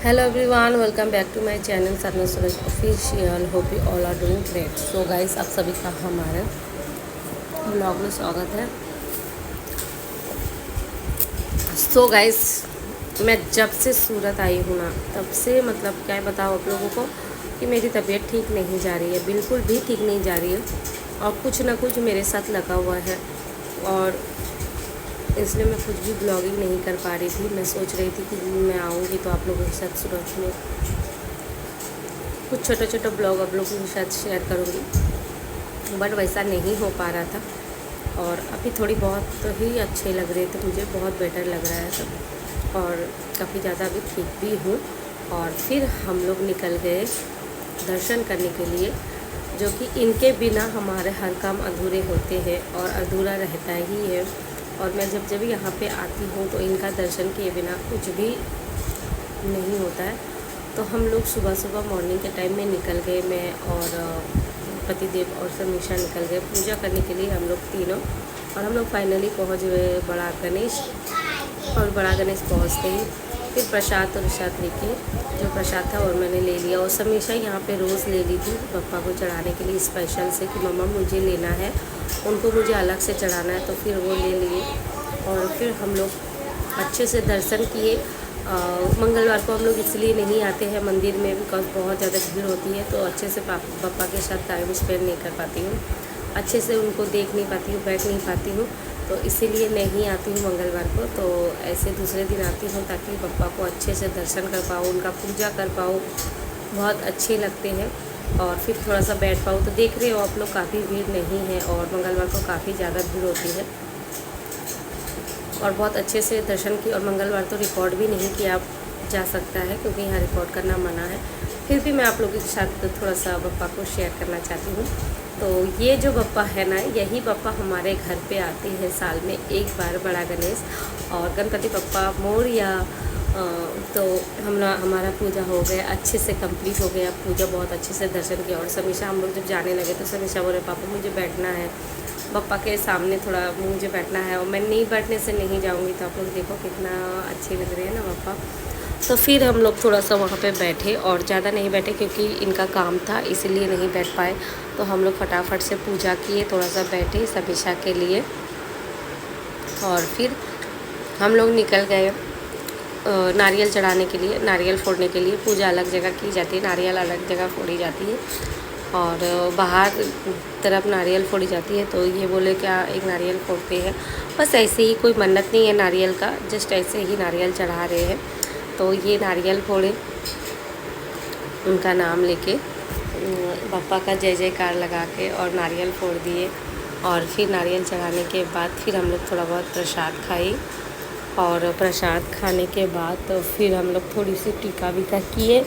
Hello everyone, welcome back to my channel Sarna Suraj official. Hope you all are doing great. So guys, आप सभी का हमारे blog में स्वागत है। सो गाइस, मैं जब से सूरत आई हूँ ना, तब से मतलब क्या बताऊँ आप लोगों को कि मेरी तबीयत ठीक नहीं जा रही है, बिल्कुल भी ठीक नहीं जा रही है। और कुछ ना कुछ मेरे साथ लगा हुआ है और इसलिए मैं कुछ भी ब्लॉगिंग नहीं कर पा रही थी। मैं सोच रही थी कि मैं आऊँगी तो आप लोगों के साथ सूरत में कुछ छोटा छोटा ब्लॉग आप लोगों के साथ शेयर करूँगी, बट वैसा नहीं हो पा रहा था। और अभी थोड़ी बहुत ही अच्छे लग रहे थे, मुझे बहुत बेटर लग रहा है सब, और काफ़ी ज़्यादा अभी ठीक भी हूँ। और फिर हम लोग निकल गए दर्शन करने के लिए, जो कि इनके बिना हमारे हर काम अधूरे होते हैं और अधूरा रहता ही है। और मैं जब जब यहाँ पे आती हूँ तो इनका दर्शन किए बिना कुछ भी नहीं होता है। तो हम लोग सुबह सुबह मॉर्निंग के टाइम में निकल गए, मैं और पतिदेव और समीक्षा निकल गए पूजा करने के लिए, हम लोग तीनों। और हम लोग फाइनली पहुँच गए बड़ा गणेश। और बड़ा गणेश पहुँचते ही फिर प्रसाद लेके, जो प्रसाद था और मैंने ले लिया। और समीक्षा यहाँ पे रोज़ ले ली थी पप्पा को चढ़ाने के लिए स्पेशल से, कि मम्मा मुझे लेना है, उनको मुझे अलग से चढ़ाना है, तो फिर वो ले लिए। और फिर हम लोग अच्छे से दर्शन किए। मंगलवार को हम लोग इसलिए नहीं आते हैं मंदिर में, बिकॉज बहुत ज़्यादा भीड़ होती है, तो अच्छे से पापा के साथ टाइम स्पेंड नहीं कर पाती हूँ, अच्छे से उनको देख नहीं पाती हूँ, बैठ नहीं पाती हूँ, तो इसीलिए नहीं आती हूँ मंगलवार को। तो ऐसे दूसरे दिन आती हूँ ताकि पापा को अच्छे से दर्शन कर पाऊँ, उनका पूजा कर पाऊँ, बहुत अच्छे लगते हैं। और फिर थोड़ा सा बैठ पाऊँ। तो देख रहे हो आप लोग, काफ़ी भीड़ नहीं है और मंगलवार को काफ़ी ज़्यादा भीड़ होती है। और बहुत अच्छे से दर्शन की। और मंगलवार तो रिकॉर्ड भी नहीं किया जा सकता है, क्योंकि यहाँ रिकॉर्ड करना मना है। फिर भी मैं आप लोगों के साथ थोड़ा सा बप्पा को शेयर करना चाहती हूँ। तो ये जो बप्पा है ना, यही बप्पा हमारे घर पे आते हैं साल में एक बार, बड़ा गणेश और गणपति बप्पा मोरया। तो हमारा पूजा हो गया, अच्छे से कंप्लीट हो गया पूजा, बहुत अच्छे से दर्शन किया। और समीक्षा, हम लोग जब जाने लगे तो समीक्षा बोले पापा मुझे बैठना है, बप्पा के सामने थोड़ा मुझे बैठना है, और मैं नहीं बैठने से नहीं जाऊंगी। तो आप लोग देखो कितना अच्छे लग रहे हैं ना बप्पा। तो फिर हम लोग थोड़ा सा वहाँ पे बैठे, और ज़्यादा नहीं बैठे क्योंकि इनका काम था, इसलिए नहीं बैठ पाए। तो हम लोग फटाफट से पूजा किए, थोड़ा सा बैठे समीक्षा के लिए। और फिर हम लोग निकल गए नारियल चढ़ाने के लिए, नारियल फोड़ने के लिए। पूजा अलग जगह की जाती है, नारियल अलग जगह फोड़ी जाती है, और बाहर तरफ नारियल फोड़ी जाती है। तो ये बोले क्या एक नारियल फोड़ते हैं, बस ऐसे ही, कोई मन्नत नहीं है नारियल का, जस्ट ऐसे ही नारियल चढ़ा रहे हैं। तो ये नारियल फोड़े, उनका नाम लेके, पापा का जय जयकार लगा के, और नारियल फोड़ दिए। और फिर नारियल चढ़ाने के बाद फिर हम लोग थोड़ा बहुत प्रसाद खाए, और प्रसाद खाने के बाद तो फिर हम लोग थोड़ी सी टीका वीका किए।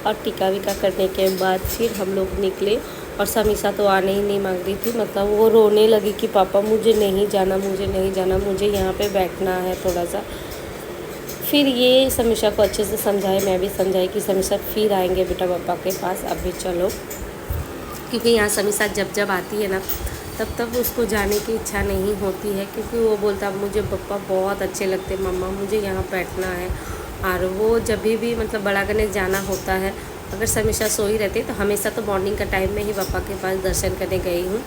और टीका वीका करने के बाद फिर हम लोग निकले। और समीक्षा तो आने ही नहीं मांग रही थी, मतलब वो रोने लगी कि पापा मुझे नहीं जाना, मुझे नहीं जाना, मुझे यहाँ पे बैठना है थोड़ा सा। फिर ये समीक्षा को अच्छे से समझाए, मैं भी समझाई कि समीक्षा फिर आएंगे बेटा पापा के पास, अभी चलो। क्योंकि यहाँ समीक्षा जब जब आती है ना, तब तब उसको जाने की इच्छा नहीं होती है, क्योंकि वो बोलता मुझे पप्पा बहुत अच्छे लगते, मम्मा मुझे यहाँ बैठना है। और वो जब भी मतलब बड़ा गणेश जाना होता है, अगर समीक्षा सोई रहती है तो हमेशा तो मॉर्निंग का टाइम में ही पापा के पास दर्शन करने गई हूँ।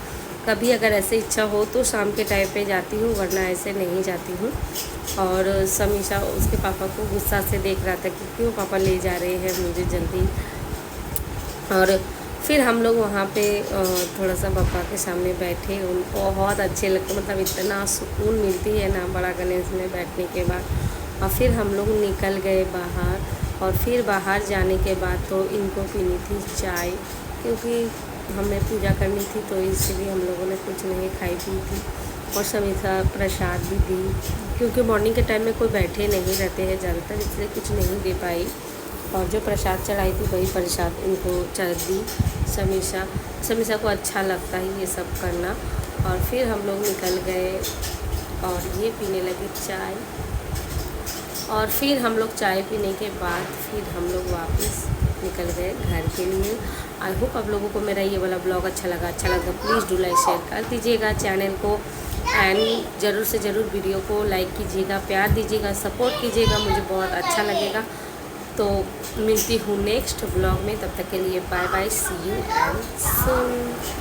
कभी अगर ऐसे इच्छा हो तो शाम के टाइम पे जाती हूँ, वरना ऐसे नहीं जाती हूँ। और समीक्षा उसके पापा को गुस्सा से देख रहा था कि क्यों पापा ले जा रहे हैं मुझे जल्दी। और फिर हम लोग वहाँ पे थोड़ा सा पापा के सामने बैठे, उनको बहुत अच्छे लगते, मतलब इतना सुकून मिलती है ना बड़ा गणेश में बैठने के बाद। और फिर हम लोग निकल गए बाहर। और फिर बाहर जाने के बाद तो इनको पीनी थी चाय, क्योंकि हमें पूजा करनी थी, तो इसलिए हम लोगों ने कुछ नहीं खाई पी थी। और समीक्षा प्रसाद भी दी, क्योंकि मॉर्निंग के टाइम में कोई बैठे नहीं रहते हैं ज़्यादातर, इसलिए कुछ नहीं दे पाई। और जो प्रसाद चढ़ाई थी वही प्रसाद उनको चढ़ दी समीक्षा को अच्छा लगता है ये सब करना। और फिर हम लोग निकल गए और ये पीने लगे चाय। और फिर हम लोग चाय पीने के बाद फिर हम लोग वापस निकल गए घर के लिए। आई होप आप लोगों को मेरा ये वाला ब्लॉग अच्छा लगा प्लीज़ डू लाइक शेयर कर दीजिएगा चैनल को, एंड ज़रूर से ज़रूर वीडियो को लाइक कीजिएगा, प्यार दीजिएगा, सपोर्ट कीजिएगा, मुझे बहुत अच्छा लगेगा। तो मिलती हूँ नेक्स्ट ब्लॉग में, तब तक के लिए bye bye, see you and soon.